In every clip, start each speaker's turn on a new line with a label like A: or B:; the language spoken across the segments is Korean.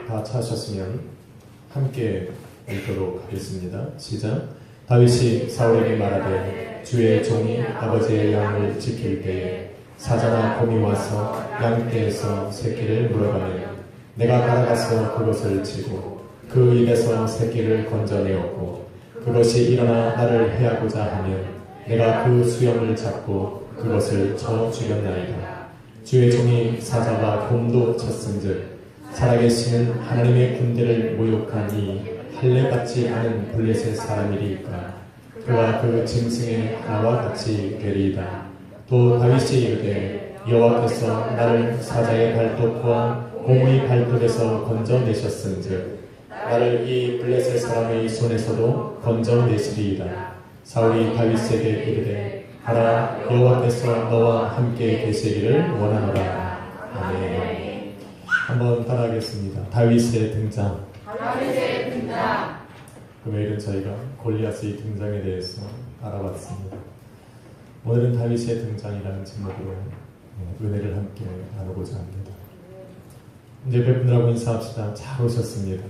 A: 다 찾으셨으면 함께 읽도록 하겠습니다. 시작. 다윗이 사울에게 말하되 주의 종이 아버지의 양을 지킬 때에 사자나 곰이 와서 양떼에서 새끼를 물어가면 내가 따라가서 그것을 치고 그 입에서 새끼를 건져내었고 그것이 일어나 나를 해하고자 하면 내가 그 수염을 잡고 그것을 쳐 죽였나이다. 주의 종이 사자와 곰도 쳤은즉 살아계시는 하나님의 군대를 모욕한 이 할례 받지 않은 블레셋 사람이리까 그가 그 짐승의 하나와 같이 되리이다. 또 다윗이 이르되 여호와께서 나를 사자의 발톱과 곰의 발톱에서 건져내셨은즉 나를 이 블레셋 사람의 손에서도 건져내시리이다. 사울이 다윗에게 이르되 가라, 여호와께서 너와 함께 계시기를 원하노라. 아멘. 한번 따라하겠습니다. 다윗의 등장. 금요일은 저희가 골리앗의 등장에 대해서 알아봤습니다. 오늘은 다윗의 등장이라는 제목으로 은혜를 함께 나누고자 합니다. 이제 몇 분들하고 인사합시다. 잘 오셨습니다.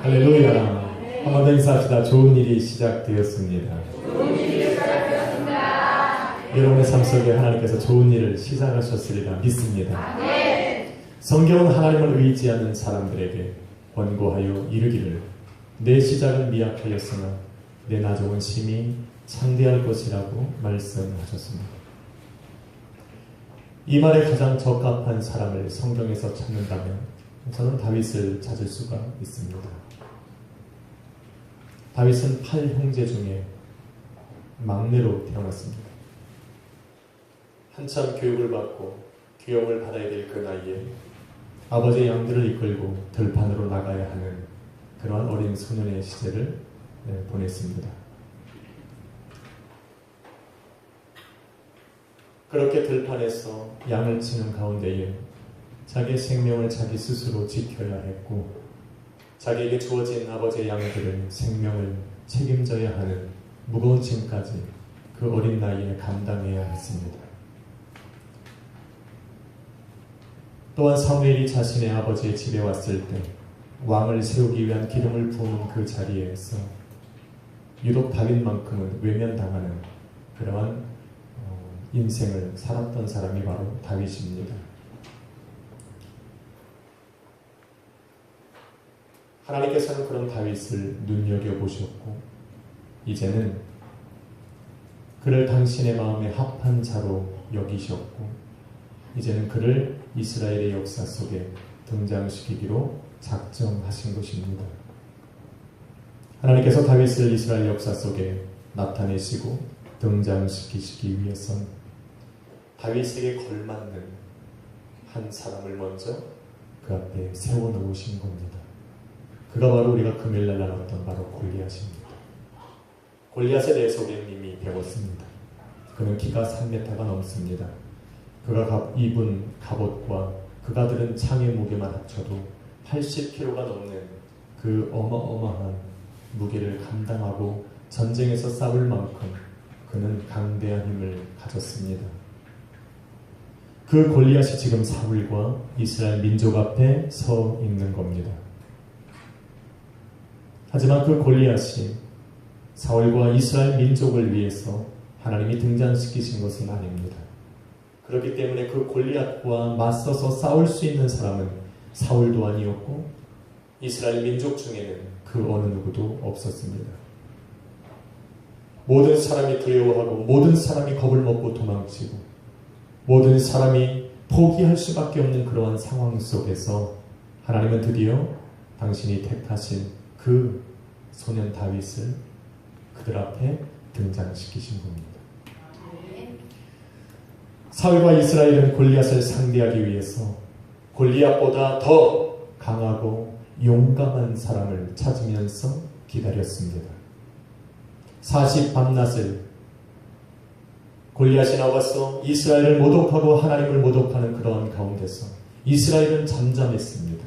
A: 할렐루야. 한 번 더 인사합시다. 좋은 일이 시작되었습니다. 여러분의 삶 속에 하나님께서 좋은 일을 시작하셨으리라 믿습니다. 성경은 하나님을 의지하는 사람들에게 권고하여 이르기를 내 시작은 미약하였으나 내 나중은 심히 창대할 것이라고 말씀하셨습니다. 이 말에 가장 적합한 사람을 성경에서 찾는다면 저는 다윗을 찾을 수가 있습니다. 다윗은 8형제 중에 막내로 태어났습니다. 한참 교육을 받고 귀염을 받아야 될 그 나이에 아버지의 양들을 이끌고 들판으로 나가야 하는 그러한 어린 소년의 시절을 보냈습니다. 그렇게 들판에서 양을 치는 가운데에 자기의 생명을 자기 스스로 지켜야 했고 자기에게 주어진 아버지의 양들은 생명을 책임져야 하는 무거운 짐까지 그 어린 나이에 감당해야 했습니다. 또한 사무엘이 자신의 아버지의 집에 왔을 때 왕을 세우기 위한 기름을 부은 그 자리에서 유독 다윗만큼은 외면당하는 그러한 인생을 살았던 사람이 바로 다윗입니다. 하나님께서는 그런 다윗을 눈여겨보셨고 이제는 그를 당신의 마음에 합한 자로 여기셨고 이제는 그를 이스라엘의 역사 속에 등장시키기로 작정하신 것입니다. 하나님께서 다윗을 이스라엘 역사 속에 나타내시고 등장시키시기 위해선 다윗에게 걸맞는 한 사람을 먼저 그 앞에 세워놓으신 겁니다. 그가 바로 우리가 금요일날 나눴던 바로 골리앗입니다. 골리앗에 대해서 우리는 이미 배웠습니다. 그는 키가 3m가 넘습니다. 그가 입은 갑옷과 그가 들은 창의 무게만 합쳐도 80kg가 넘는 그 어마어마한 무게를 감당하고 전쟁에서 싸울 만큼 그는 강대한 힘을 가졌습니다. 그 골리앗이 지금 사울과 이스라엘 민족 앞에 서 있는 겁니다. 하지만 그 골리앗이 사울과 이스라엘 민족을 위해서 하나님이 등장시키신 것은 아닙니다. 그렇기 때문에 그 골리앗과 맞서서 싸울 수 있는 사람은 사울도 아니었고 이스라엘 민족 중에는 그 어느 누구도 없었습니다. 모든 사람이 두려워하고 모든 사람이 겁을 먹고 도망치고 모든 사람이 포기할 수밖에 없는 그러한 상황 속에서 하나님은 드디어 당신이 택하신 그 소년 다윗을 그들 앞에 등장시키신 겁니다. 사울과 이스라엘은 골리앗을 상대하기 위해서 골리앗보다 더 강하고 용감한 사람을 찾으면서 기다렸습니다. 40 밤낮을 골리앗이 나와서 이스라엘을 모독하고 하나님을 모독하는 그러한 가운데서 이스라엘은 잠잠했습니다.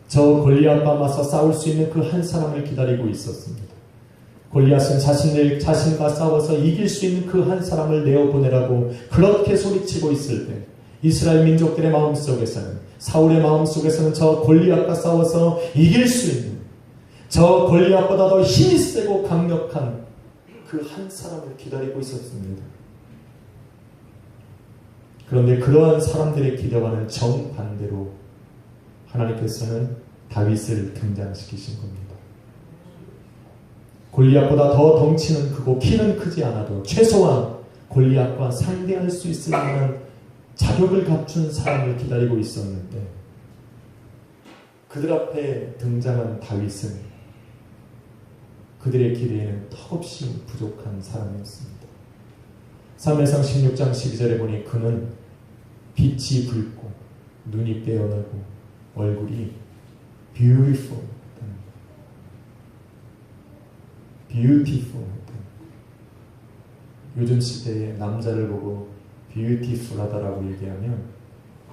A: 저 골리앗과 맞서 싸울 수 있는 그 한 사람을 기다리고 있었습니다. 골리앗은 자신과 싸워서 이길 수 있는 그 한 사람을 내어보내라고 그렇게 소리치고 있을 때 이스라엘 민족들의 마음속에서는, 사울의 마음속에서는 저 골리앗과 싸워서 이길 수 있는, 저 골리앗보다 더 힘이 세고 강력한 그 한 사람을 기다리고 있었습니다. 그런데 그러한 사람들의 기대와는 정반대로 하나님께서는 다윗을 등장시키신 겁니다. 골리앗보다 더 덩치는 크고 키는 크지 않아도 최소한 골리앗과 상대할 수 있을 만한 자격을 갖춘 사람을 기다리고 있었는데, 그들 앞에 등장한 다윗은 그들의 기대에는 턱없이 부족한 사람이었습니다. 사무엘상 16장 12절에 보니 그는 빛이 붉고 눈이 빼어나고 얼굴이 beautiful, 요즘 시대에 남자를 보고 beautiful하다라고 얘기하면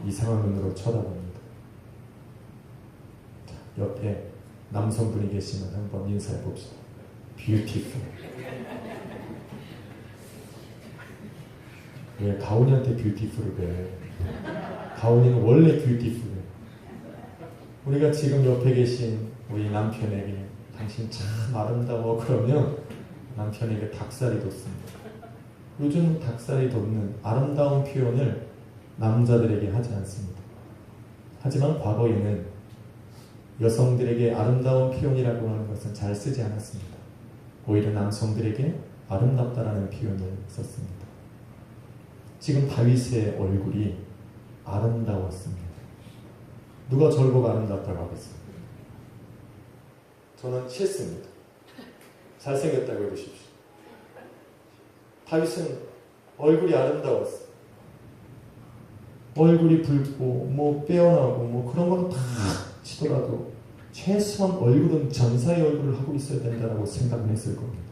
A: 이상한 눈으로 쳐다봅니다. 자, 옆에 남성분이 계시면 한번 인사해 봅시다. beautiful. 왜 가온이한테 beautiful을 그래? 가온이는 원래 beautiful해. 우리가 지금 옆에 계신 우리 남편에게 당신 참 아름다워 그러면 남편에게 닭살이 돋습니다. 요즘 닭살이 돋는 아름다운 표현을 남자들에게 하지 않습니다. 하지만 과거에는 여성들에게 아름다운 표현이라고 하는 것은 잘 쓰지 않았습니다. 오히려 남성들에게 아름답다라는 표현을 썼습니다. 지금 다윗의 얼굴이 아름다웠습니다. 누가 저를 보고 아름답다고 하겠습니까? 저는 싫습니다. 잘생겼다고 해보십시오. 다윗은 얼굴이 아름다웠어요. 얼굴이 붉고 빼어나고 그런 건 다 치더라도 최소한 얼굴은 전사의 얼굴을 하고 있어야 된다고 생각을 했을 겁니다.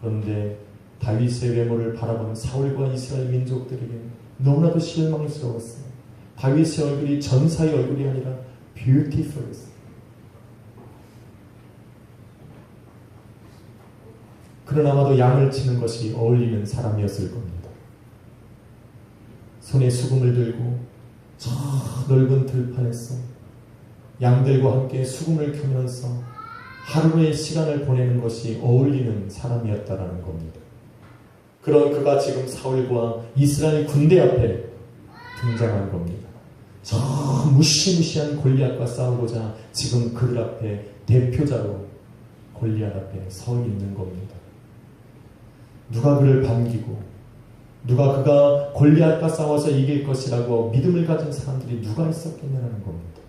A: 그런데 다윗의 외모를 바라보는 사울과 이스라엘 민족들에게 너무나도 실망스러웠어요. 다윗의 얼굴이 전사의 얼굴이 아니라 beautiful했어요. 그는 아마도 양을 치는 것이 어울리는 사람이었을 겁니다. 손에 수금을 들고 저 넓은 들판에서 양들과 함께 수금을 켜면서 하루의 시간을 보내는 것이 어울리는 사람이었다라는 겁니다. 그런 그가 지금 사울과 이스라엘 군대 앞에 등장한 겁니다. 저 무시무시한 골리앗과 싸우고자 지금 그들 앞에 대표자로 골리앗 앞에 서 있는 겁니다. 누가 그를 반기고 누가 그가 골리앗과 싸워서 이길 것이라고 믿음을 가진 사람들이 누가 있었겠냐는 겁니다.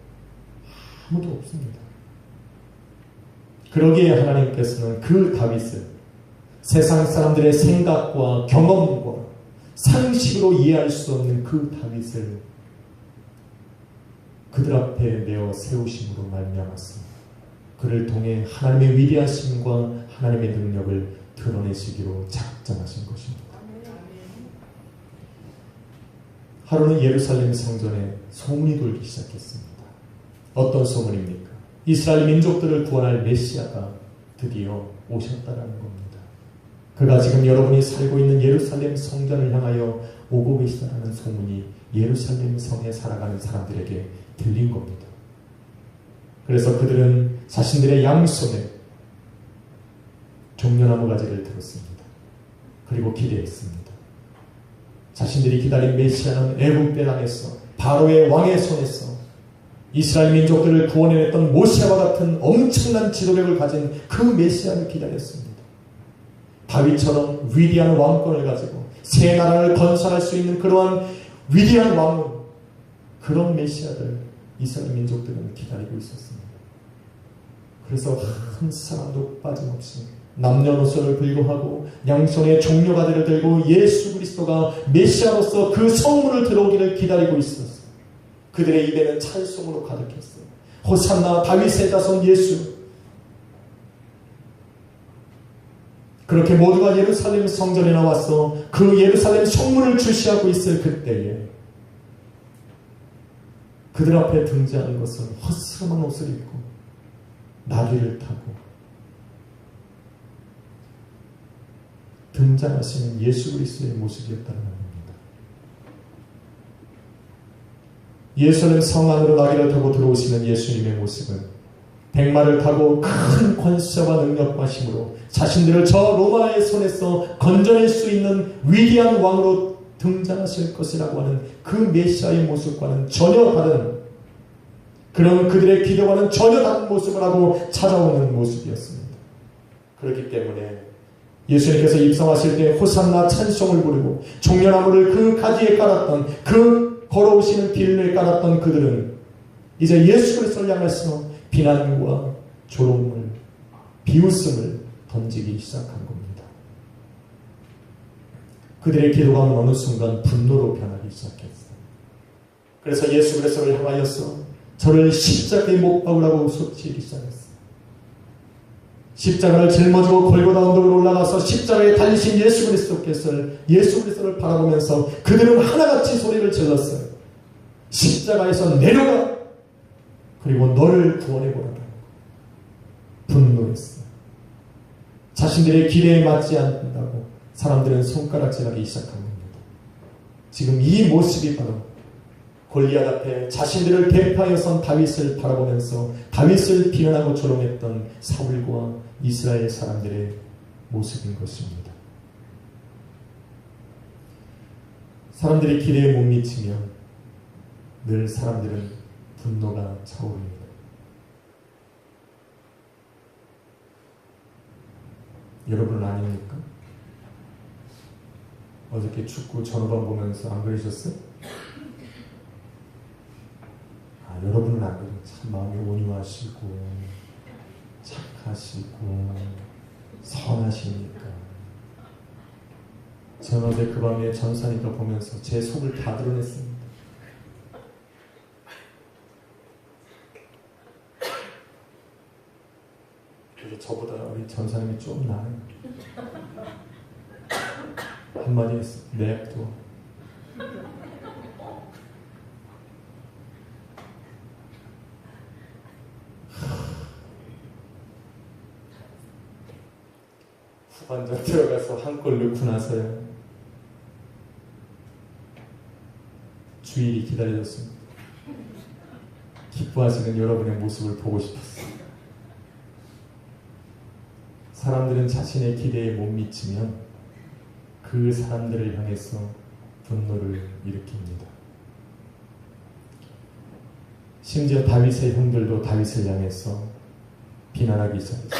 A: 아무도 없습니다. 그러기에 하나님께서는 그 다윗을 세상 사람들의 생각과 경험과 상식으로 이해할 수 없는 그 다윗을 그들 앞에 내어 세우심으로 말미암았습니다. 그를 통해 하나님의 위대하심과 하나님의 능력을 드러내시기로 작정하신 것입니다. 하루는 예루살렘 성전에 소문이 돌기 시작했습니다. 어떤 소문입니까? 이스라엘 민족들을 구원할 메시아가 드디어 오셨다라는 겁니다. 그가 지금 여러분이 살고 있는 예루살렘 성전을 향하여 오고 계시다라는 소문이 예루살렘 성에 살아가는 사람들에게 들린 겁니다. 그래서 그들은 자신들의 양손에 종려나무 가지를 들었습니다. 그리고 기대했습니다. 자신들이 기다린 메시아는 애굽 땅에서 바로의 왕의 손에서 이스라엘 민족들을 구원해냈던 모세와 같은 엄청난 지도력을 가진 그 메시아를 기다렸습니다. 다윗처럼 위대한 왕권을 가지고 새 나라를 건설할 수 있는 그러한 위대한 왕은, 그런 메시아를 이스라엘 민족들은 기다리고 있었습니다. 그래서 한 사람도 빠짐없이 남녀노소를 불구하고 양손에 종려가지를 들고 예수 그리스도가 메시아로서 그 성문을 들어오기를 기다리고 있었어요. 그들의 입에는 찬송으로 가득했어요. 호산나 다윗의 자손 예수. 그렇게 모두가 예루살렘 성전에 나와서 그 예루살렘 성문을 주시하고 있을 그때에 그들 앞에 등장한 것은 허스름한 옷을 입고 나귀를 타고 등장하시는 예수 그리스도의 모습이었다는 겁니다. 예루살렘 성 안으로 나귀를 타고 들어오시는 예수님의 모습은 백마를 타고 큰 권세와 능력과 힘으로 자신들을 저 로마의 손에서 건져낼 수 있는 위대한 왕으로 등장하실 것이라고 하는 그 메시아의 모습과는 전혀 다른, 그런 그들의 기대와는 전혀 다른 모습을 하고 찾아오는 모습이었습니다. 그렇기 때문에 예수님께서 입성하실 때 호산나 찬송을 부르고 종려나무를 그 가지에 깔았던, 그 걸어오시는 길을 깔았던 그들은 이제 예수 그리스도를 향해서 비난과 조롱을, 비웃음을 던지기 시작한 겁니다. 그들의 기도가 어느 순간 분노로 변하기 시작했어요. 그래서 예수 그리스도를 향하여서 저를 십자가에 못 박으라고 소치기 시작했어요. 십자가를 짊어지고 골고다 언덕으로 올라가서 십자가에 달리신 예수 그리스도를 바라보면서 그들은 하나같이 소리를 질렀어요. 십자가에서 내려가! 그리고 너를 구원해보라. 분노했어요. 자신들의 기대에 맞지 않는다고 사람들은 손가락질하기 시작한 겁니다. 지금 이 모습이 바로 골리앗 앞에 자신들을 대파하여 선 다윗을 바라보면서 다윗을 비난하고 조롱했던 사울과 이스라엘 사람들의 모습인 것입니다. 사람들이 기대에 못 미치면 늘 사람들은 분노가 차오릅니다. 여러분은 아닙니까? 어저께 축구 전후반 보면서 안 그러셨어요? 여러분은 안 그래요. 참 마음이 온유하시고 착하시고 선하시니까. 저는 어제 그 밤에 전사니까 보면서 제 속을 다 드러냈습니다. 그래서 저보다 우리 전사님이 좀 나아요. 한마디 했어요. 냅둬. 후반전 들어가서 한 골 넣고 나서요, 주일이 기다려졌습니다. 기뻐하시는 여러분의 모습을 보고 싶었어요. 사람들은 자신의 기대에 못 미치면 그 사람들을 향해서 분노를 일으킵니다. 심지어 다윗의 형들도 다윗을 향해서 비난하기 시작했습니다.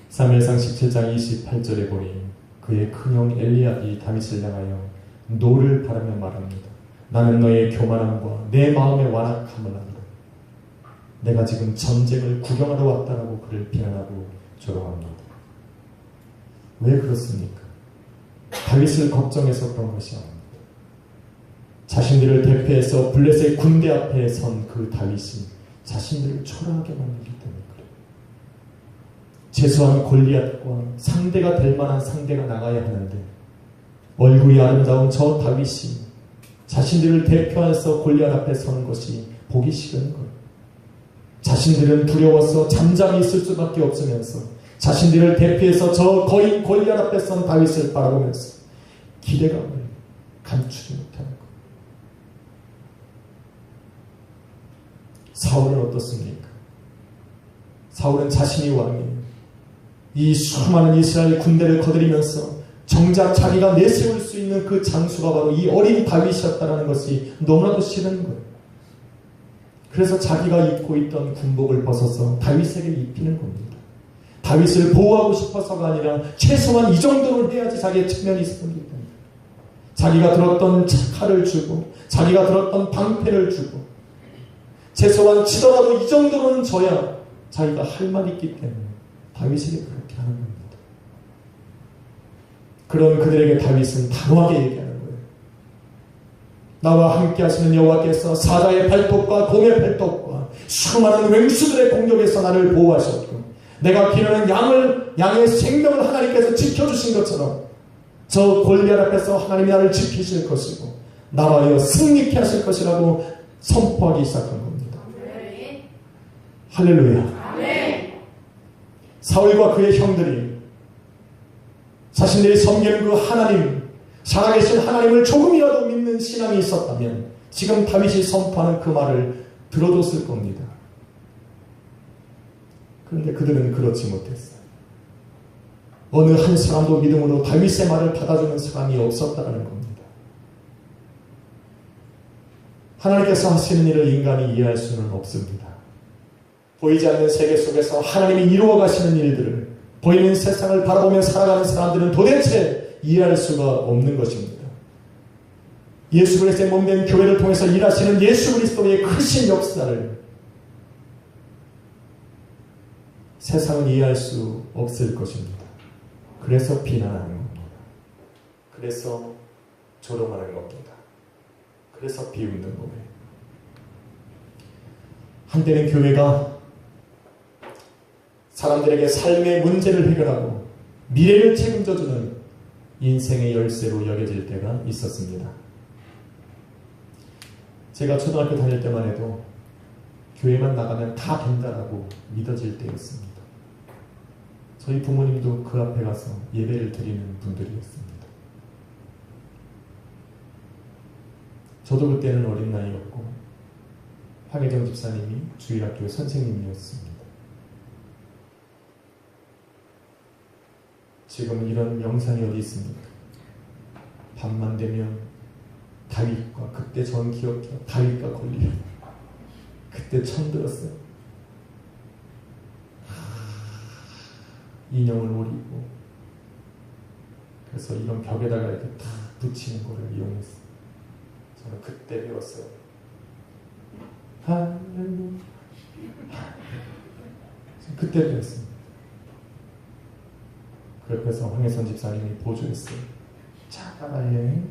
A: 사무엘상 17장 28절에 보니 그의 큰형 엘리압이 다윗을 향하여 노를 바라며 말합니다. 나는 너의 교만함과 내 마음의 완악함을 안다. 내가 지금 전쟁을 구경하러 왔다라고 그를 비난하고 조롱합니다. 왜 그렇습니까? 다윗을 걱정해서 그런 것이 아닙니다. 자신들을 대표해서 블레셋 군대 앞에 선 그 다윗이 자신들을 초라하게 만들기 때문에 그래요. 최소한 골리앗과 상대가 될 만한 상대가 나가야 하는데 얼굴이 아름다운 저 다윗이 자신들을 대표해서 골리앗 앞에 서는 것이 보기 싫은 거예요. 자신들은 두려워서 잠잠히 있을 수밖에 없으면서 자신들을 대표해서 저 거인 골리앗 앞에 선 다윗을 바라보면서 기대감을 감추지 못하는 거예요. 사울은 어떻습니까? 사울은 자신이 왕이에요. 이 수많은 이스라엘 군대를 거느리면서 정작 자기가 내세울 수 있는 그 장수가 바로 이 어린 다윗이었다는 것이 너무나도 싫은 거예요. 그래서 자기가 입고 있던 군복을 벗어서 다윗에게 입히는 겁니다. 다윗을 보호하고 싶어서가 아니라 최소한 이 정도는 해야지 자기의 측면이 있었기 때문에 자기가 들었던 칼을 주고 자기가 들었던 방패를 주고 최소한 치더라도 이 정도는 줘야 자기가 할 말이 있기 때문에 다윗에게 그렇게 하는 겁니다. 그런 그들에게 다윗은 단호하게 얘기하는 거예요. 나와 함께 하시는 여호와께서 사자의 발톱과 곰의 발톱과 수많은 맹수들의 공격에서 나를 보호하셨고 내가 기르는 양의 생명을 하나님께서 지켜주신 것처럼 저 골리앗 앞에서 하나님이 나를 지키실 것이고 나와여 승리케 하실 것이라고 선포하기 시작한 겁니다. 할렐루야. 사울과 그의 형들이 자신들이 섬기는 그 하나님, 살아계신 하나님을 조금이라도 믿는 신앙이 있었다면 지금 다윗이 선포하는 그 말을 들어줬을 겁니다. 그런데 그들은 그렇지 못했어요. 어느 한 사람도 믿음으로 다윗의 말을 받아주는 사람이 없었다는 겁니다. 하나님께서 하시는 일을 인간이 이해할 수는 없습니다. 보이지 않는 세계 속에서 하나님이 이루어 가시는 일들을 보이는 세상을 바라보며 살아가는 사람들은 도대체 이해할 수가 없는 것입니다. 예수 그리스도의 몸된 교회를 통해서 일하시는 예수 그리스도의 크신 역사를 세상은 이해할 수 없을 것입니다. 그래서 비난하는 겁니다. 그래서 조롱하는 겁니다. 그래서 비웃는 거예요. 한때는 교회가 사람들에게 삶의 문제를 해결하고 미래를 책임져주는 인생의 열쇠로 여겨질 때가 있었습니다. 제가 초등학교 다닐 때만 해도 교회만 나가면 다 된다라고 믿어질 때였습니다. 저희 부모님도 그 앞에 가서 예배를 드리는 분들이었습니다. 저도 그때는 어린 나이였고 황혜정 집사님이 주일학교 선생님이었습니다. 지금 이런 영상이 어디 있습니까? 밤만 되면 다윗과 그때 전 기억해요. 다윗과 골리앗 그때 처음 들었어요. 인형을 오리고 그래서 이런 벽에다가 이렇게 다 붙이는 거를 이용했어요. 저는 그때 배웠어요. 할렐루야. 그때 배웠습니다. 그래서 황혜선 집사님이 보조했어요. 자, 예.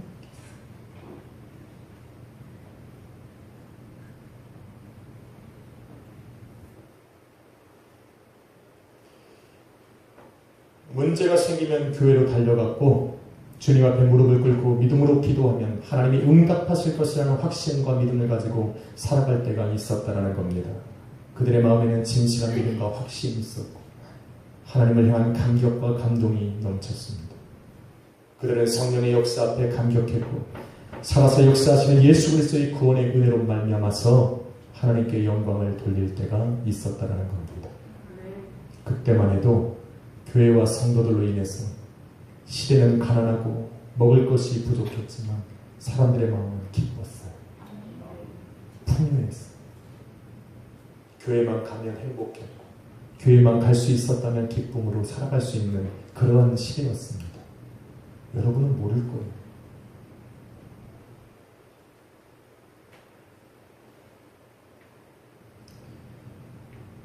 A: 문제가 생기면 교회로 달려갔고 주님 앞에 무릎을 꿇고 믿음으로 기도하면 하나님이 응답하실 것이라는 확신과 믿음을 가지고 살아갈 때가 있었다는 겁니다. 그들의 마음에는 진실한 믿음과 확신이 있었고 하나님을 향한 감격과 감동이 넘쳤습니다. 그들은 성령의 역사 앞에 감격했고 살아서 역사하시는 예수 그리스도의 구원의 은혜로 말미암아서 하나님께 영광을 돌릴 때가 있었다는 겁니다. 그때만 해도 교회와 성도들로 인해서 시대는 가난하고 먹을 것이 부족했지만 사람들의 마음은 기뻤어요. 풍요했어요. 교회만 가면 행복했고 교회만 갈 수 있었다면 기쁨으로 살아갈 수 있는 그러한 시대였습니다. 여러분은 모를 거예요.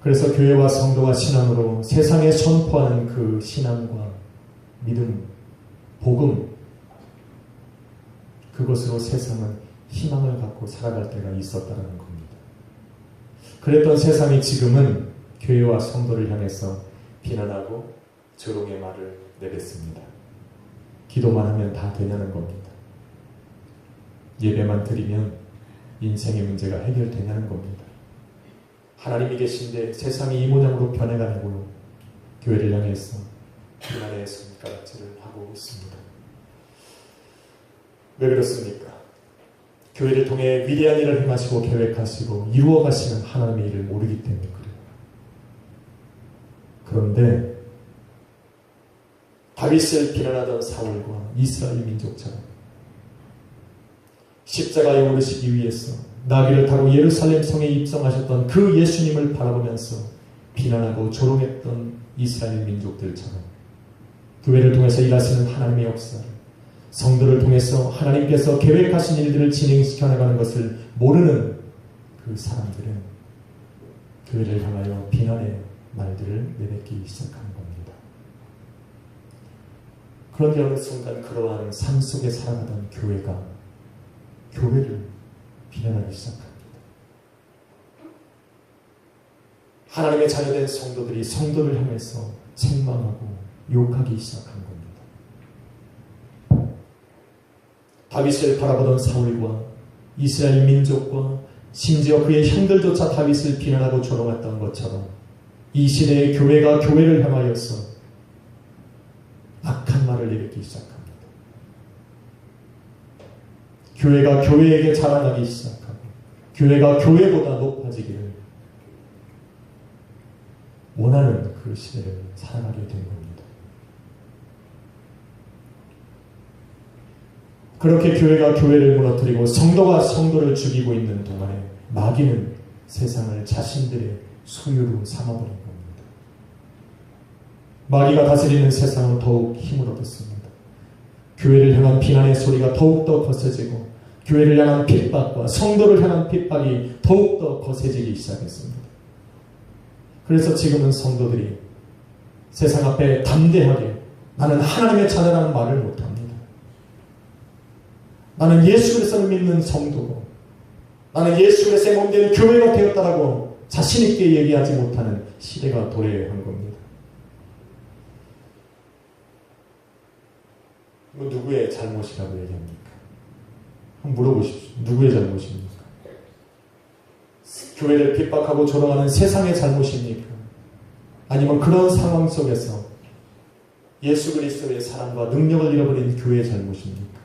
A: 그래서 교회와 성도가 신앙으로 세상에 선포하는 그 신앙과 믿음, 복음, 그것으로 세상은 희망을 갖고 살아갈 때가 있었다는 겁니다. 그랬던 세상이 지금은 교회와 성도를 향해서 비난하고 조롱의 말을 내뱉습니다. 기도만 하면 다 되냐는 겁니다. 예배만 드리면 인생의 문제가 해결되냐는 겁니다. 하나님이 계신데 세상이 이 모양으로 변해가는고요. 교회를 향해서 비난의 손가락질을 하고 있습니다. 왜 그렇습니까? 교회를 통해 위대한 일을 행하시고 계획하시고 이루어가시는 하나님의 일을 모르기 때문에 그래요. 그런데 다윗을 비난하던 사울과 이스라엘 민족처럼 십자가에 오르시기 위해서 나귀를 타고 예루살렘 성에 입성하셨던 그 예수님을 바라보면서 비난하고 조롱했던 이스라엘 민족들처럼 교회를 통해서 일하시는 하나님의 역사를 성도를 통해서 하나님께서 계획하신 일들을 진행시켜 나가는 것을 모르는 그 사람들은 교회를 향하여 비난의 말들을 내뱉기 시작하는 겁니다. 그런데 어느 순간 그러한 삶 속에 살아가던 교회가 교회를 비난하기 시작합니다. 하나님의 자녀된 성도들이 성도를 향해서 책망하고 욕하기 시작한 겁니다. 다윗을 바라보던 사울과 이스라엘 민족과 심지어 그의 형들조차 다윗을 비난하고 조롱했던 것처럼 이 시대의 교회가 교회를 향하여서 악한 말을 내뱉기 시작합니다. 교회가 교회에게 자라나기 시작하고 교회가 교회보다 높아지기를 원하는 그 시대를 살아가게 된 겁니다. 그렇게 교회가 교회를 무너뜨리고 성도가 성도를 죽이고 있는 동안에 마귀는 세상을 자신들의 소유로 삼아버린 겁니다. 마귀가 다스리는 세상은 더욱 힘을 얻었습니다. 교회를 향한 비난의 소리가 더욱더 거세지고 교회를 향한 핍박과 성도를 향한 핍박이 더욱더 거세지기 시작했습니다. 그래서 지금은 성도들이 세상 앞에 담대하게 나는 하나님의 자녀라는 말을 못합니다. 나는 예수 그리스도를 믿는 성도고 나는 예수 그리스도의 몸된 교회가 되었다라고 자신 있게 얘기하지 못하는 시대가 도래한 겁니다. 누구의 잘못이라고 얘기합니까? 한번 물어보십시오. 누구의 잘못입니까? 교회를 핍박하고 조롱하는 세상의 잘못입니까? 아니면 그런 상황 속에서 예수 그리스도의 사랑과 능력을 잃어버린 교회의 잘못입니까?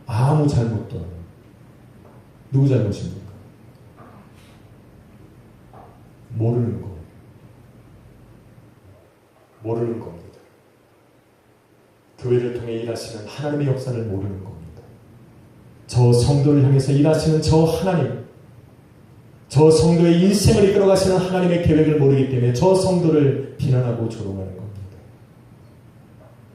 A: 아무 잘못도 아니에요. 누구 잘못입니까? 모르는 거예요. 모르는 겁니다. 교회를 통해 일하시는 하나님의 역사를 모르는 겁니다. 저 성도를 향해서 일하시는 저 하나님, 저 성도의 인생을 이끌어가시는 하나님의 계획을 모르기 때문에 저 성도를 비난하고 조롱하는 겁니다.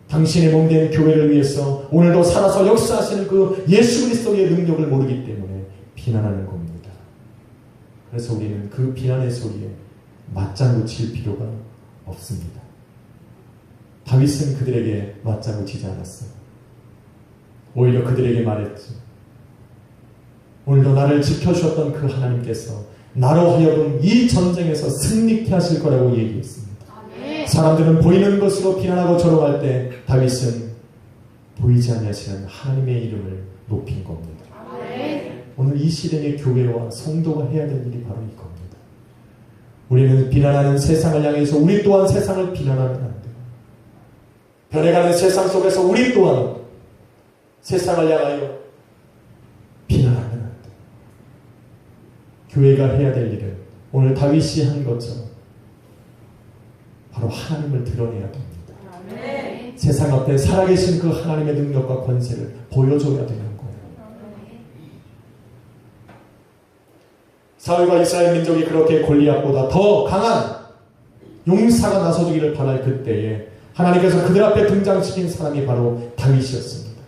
A: 당신의 몸된 교회를 위해서 오늘도 살아서 역사하시는 그 예수 그리스도의 능력을 모르기 때문에 비난하는 겁니다. 그래서 우리는 그 비난의 소리에 맞장구 칠 필요가 없습니다. 다윗은 그들에게 맞장구 치지 않았어요. 오히려 그들에게 말했죠. 오늘도 나를 지켜주셨던 그 하나님께서 나로 하여금 이 전쟁에서 승리케 하실 거라고 얘기했습니다. 사람들은 보이는 것으로 비난하고 조롱할 때 다윗은 보이지 아니하시는 하나님의 이름을 높인 겁니다. 오늘 이 시대의 교회와 성도가 해야 될 일이 바로 이겁니다. 우리는 비난하는 세상을 향해서 우리 또한 세상을 비난하면 안 돼요. 변해가는 세상 속에서 우리 또한 세상을 향하여 비난하면 안 돼요. 교회가 해야 될 일은 오늘 다윗이 한 것처럼 바로 하나님을 드러내야 됩니다. 아멘. 세상 앞에 살아계신 그 하나님의 능력과 권세를 보여줘야 되는 거예요. 사울과 이스라엘 민족이 그렇게 골리앗보다 더 강한 용사가 나서주기를 바랄 그때에 하나님께서 그들 앞에 등장시킨 사람이 바로 다윗이었습니다.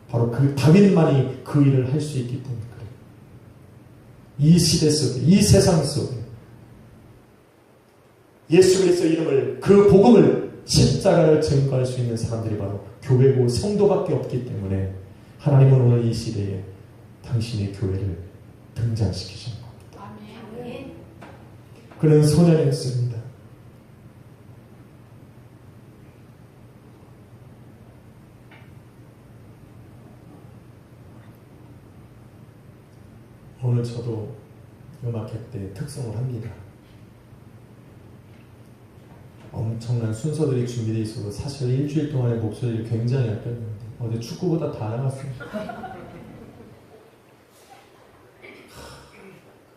A: 바로 그 다윗만이 그 일을 할 수 있기 때문에 그래요. 이 시대 속에, 이 세상 속에 예수 그리스도의 이름을, 그 복음을, 십자가를 증거할 수 있는 사람들이 바로 교회고 성도밖에 없기 때문에 하나님은 오늘 이 시대에 당신의 교회를 등장시키신 겁니다. 아멘. 그는 소년이었습니다. 오늘 저도 음악회 때 특성을 합니다. 엄청난 순서들이 준비되어 있어서 사실 일주일 동안의 목소리를 굉장히 아꼈는데 어제 축구보다 다 나갔어요.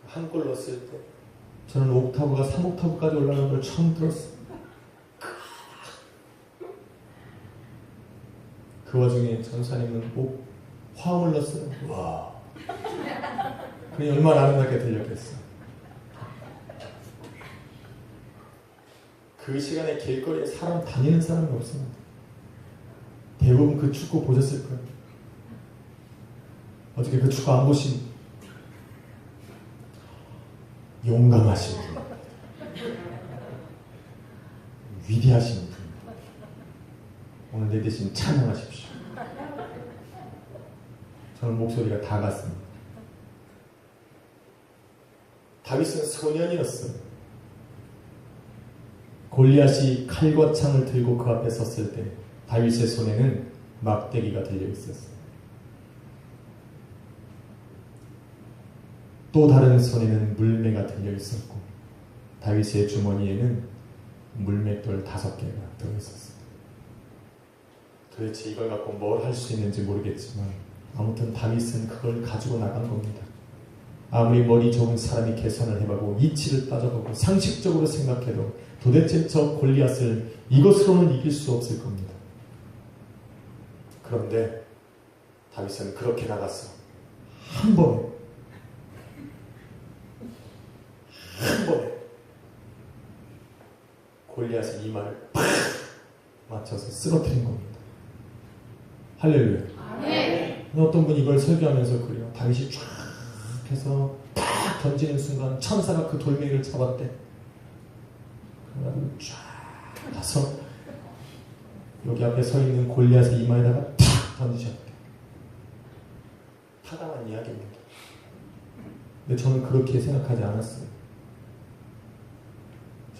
A: 한 골 넣었을 때 저는 옥타브가 3옥타브까지 올라가는 걸 처음 들었어요. 그 와중에 전사님은 꼭 화음을 넣었어요. 와, 그게 얼마나 아름답게 들렸겠어. 그 시간에 길거리에 사람 다니는 사람이 없습니다. 대부분 그 축구 보셨을 거예요. 어저께 그 축구 안 보신 용감하신 분, 위대하신 분, 오늘 내 대신 찬양하십시오. 저는 목소리가 다 갔습니다. 다윗은 소년이었어요. 골리앗이 칼과 창을 들고 그 앞에 섰을 때 다윗의 손에는 막대기가 들려 있었어요. 또 다른 손에는 물매가 들려 있었고 다윗의 주머니에는 물맷돌 5개가 들어 있었어요. 도대체 이걸 갖고 뭘 할 수 있는지 모르겠지만 아무튼 다윗은 그걸 가지고 나간 겁니다. 아무리 머리 좋은 사람이 계산을 해보고 이치를 따져보고 상식적으로 생각해도 도대체 저 골리앗을 이것으로는 이길 수 없을 겁니다. 그런데 다윗은 그렇게 나갔어. 한 번에 골리앗의 이마를 팍 맞춰서 쓰러뜨린 겁니다. 할렐루야.
B: 아멘.
A: 어떤 분이 이걸 설교하면서 그래요. 다윗이 쫙 해서 딱 던지는 순간 천사가 그 돌멩이를 잡았대. 그래가지고 쫙 가서 여기 앞에 서 있는 골리앗의 이마에다가 탁 던지셨대. 타당한 이야기입니다. 근데 저는 그렇게 생각하지 않았어요.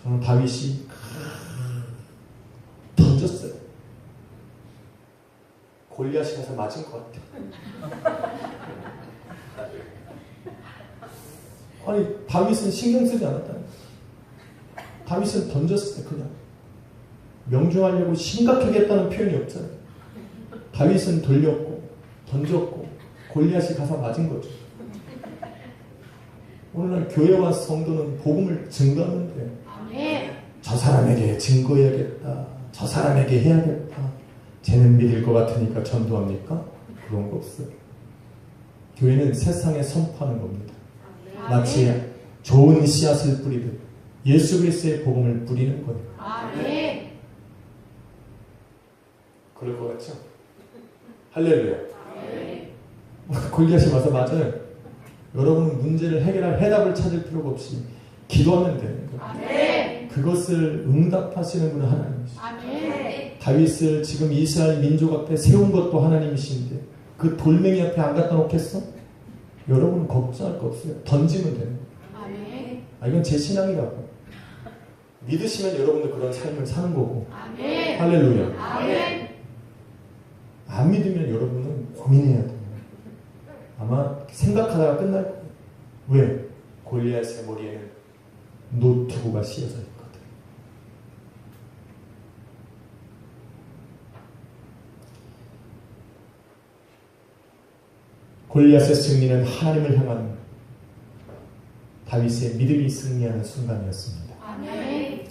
A: 저는 다윗이 던졌어요. 골리앗이 가서 맞은 것 같아요. 아니 다윗은 신경 쓰지 않았다니. 다윗은 던졌어요. 그냥 명중하려고 심각하겠다는 표현이 없잖아요. 다윗은 돌렸고 던졌고 골리앗이 가서 맞은 거죠. 오늘날 교회와 성도는 복음을 증거하는데 저 사람에게 증거해야겠다, 저 사람에게 해야겠다, 쟤는 믿을 것 같으니까 전도합니까? 그런 거 없어요. 교회는 세상에 선포하는 겁니다. 마치 좋은 씨앗을 뿌리듯 예수 그리스도의 복음을 뿌리는 거예요.
B: 아멘.
A: 그럴 것 같죠? 할렐루야. 골리앗이 와서 맞아요. 여러분은 문제를 해결할 해답을 찾을 필요가 없이 기도하면 되는 거예요.
B: 아멘.
A: 그것을 응답하시는 분은 하나님이시죠.
B: 아멘.
A: 다윗을 지금 이스라엘 민족 앞에 세운 것도 하나님이신데 그 돌멩이 앞에 안 갖다 놓겠어? 여러분은 걱정할 거 없어요. 던지면 돼요.
B: 아멘.
A: 이건 제 신앙이라고. 믿으시면 여러분도 그런 삶을 사는 거고.
B: 아멘.
A: 할렐루야.
B: 아멘.
A: 안 믿으면 여러분은 고민해야 돼요. 아마 생각하다가 끝날 거예요. 왜? 골리앗의 머리에는 노트구가 씌어져 있거든. 골리앗의 승리는 하나님을 향한 다윗의 믿음이 승리하는 순간이었습니다.
B: 아멘.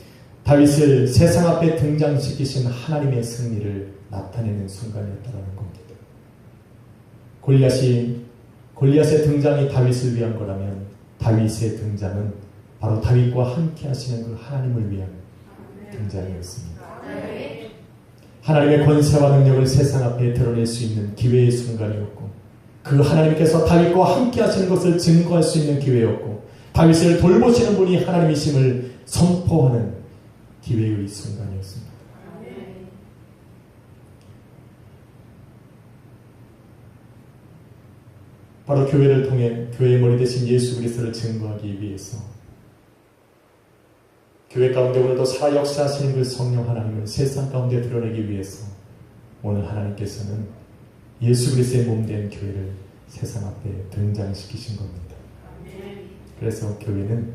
A: 다윗을 세상 앞에 등장시키신 하나님의 승리를 나타내는 순간이었다는 겁니다. 골리앗의 등장이 다윗을 위한 거라면 다윗의 등장은 바로 다윗과 함께 하시는 그 하나님을 위한 등장이었습니다. 하나님의 권세와 능력을 세상 앞에 드러낼 수 있는 기회의 순간이었고, 그 하나님께서 다윗과 함께 하시는 것을 증거할 수 있는 기회였고, 다윗을 돌보시는 분이 하나님이심을 선포하는 기회의 순간이었습니다. 바로 교회를 통해 교회의 머리 대신 예수 그리스도를 증거하기 위해서, 교회 가운데 오늘도 살아 역사하시는 그 성령 하나님을 세상 가운데 드러내기 위해서 오늘 하나님께서는 예수 그리스도의 몸된 교회를 세상 앞에 등장시키신 겁니다. 그래서 교회는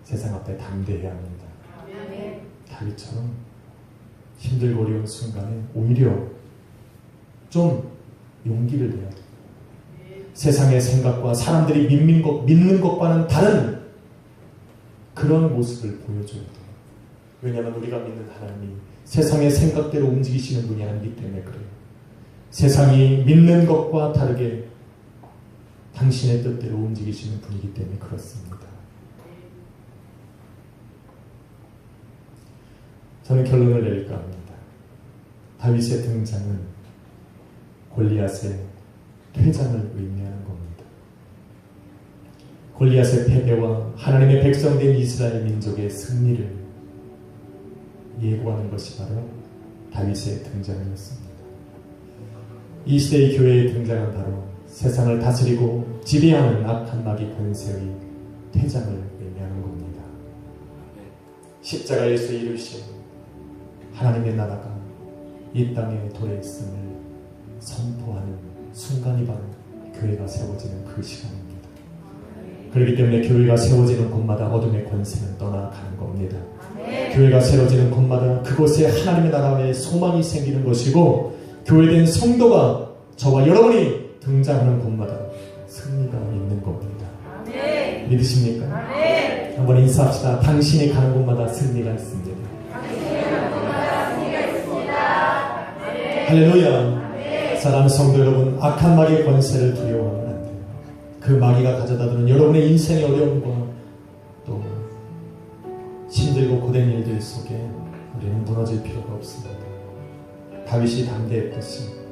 A: 세상 앞에 담대해야 합니다. 다윗처럼 힘들고 어려운 순간에 오히려 좀 용기를 내야 돼요. 세상의 생각과 사람들이 믿는 것과는 다른 그런 모습을 보여줘야 돼요. 왜냐하면 우리가 믿는 하나님이 세상의 생각대로 움직이시는 분이 아니기 때문에 그래요. 세상이 믿는 것과 다르게 당신의 뜻대로 움직이시는 분이기 때문에 그렇습니다. 저는 결론을 내릴까 합니다. 다윗의 등장은 골리앗의 퇴장을 의미하는 겁니다. 골리앗의 패배와 하나님의 백성된 이스라엘 민족의 승리를 예고하는 것이 바로 다윗의 등장이었습니다. 이 시대의 교회의 등장은 바로 세상을 다스리고 지배하는 악한 마귀 권세의 퇴장을 의미하는 겁니다. 십자가에서 이루신 하나님의 나라가 이 땅에 도래 있음을 선포하는 순간이 바로 교회가 세워지는 그 시간입니다. 그렇기 때문에 교회가 세워지는 곳마다 어둠의 권세는 떠나가는 겁니다. 교회가 세워지는 곳마다 그곳에 하나님의 나라의 소망이 생기는 것이고, 교회된 성도가 저와 여러분이 등장하는 곳마다 승리가 있는 겁니다. 믿으십니까? 한번 인사합시다. 당신이 가는 곳마다 승리가 있습니다. 할렐루야. 사랑하는 성도 여러분, 악한 마귀의 권세를 두려워하면 안 돼요. 그 마귀가 가져다주는 여러분의 인생의 어려움과 또 힘들고 고된 일들 속에 우리는 무너질 필요가 없습니다. 다윗이 담대했듯이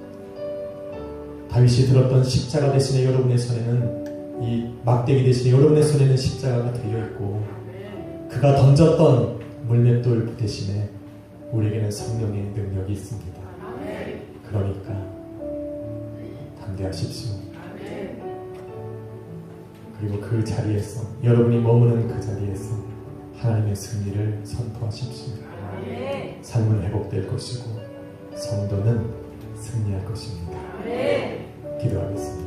A: 다윗이 들었던 십자가 대신에 여러분의 손에는 이 막대기 대신에 여러분의 손에는 십자가가 들려있고 그가 던졌던 물맷돌 대신에 우리에게는 성령의 능력이 있습니다. 그러니까 담대하십시오. 그리고 그 자리에서 여러분이 머무는 그 자리에서 하나님의 승리를 선포하십시오. 삶은 회복될 것이고 성도는 승리할 것입니다. 기도하겠습니다.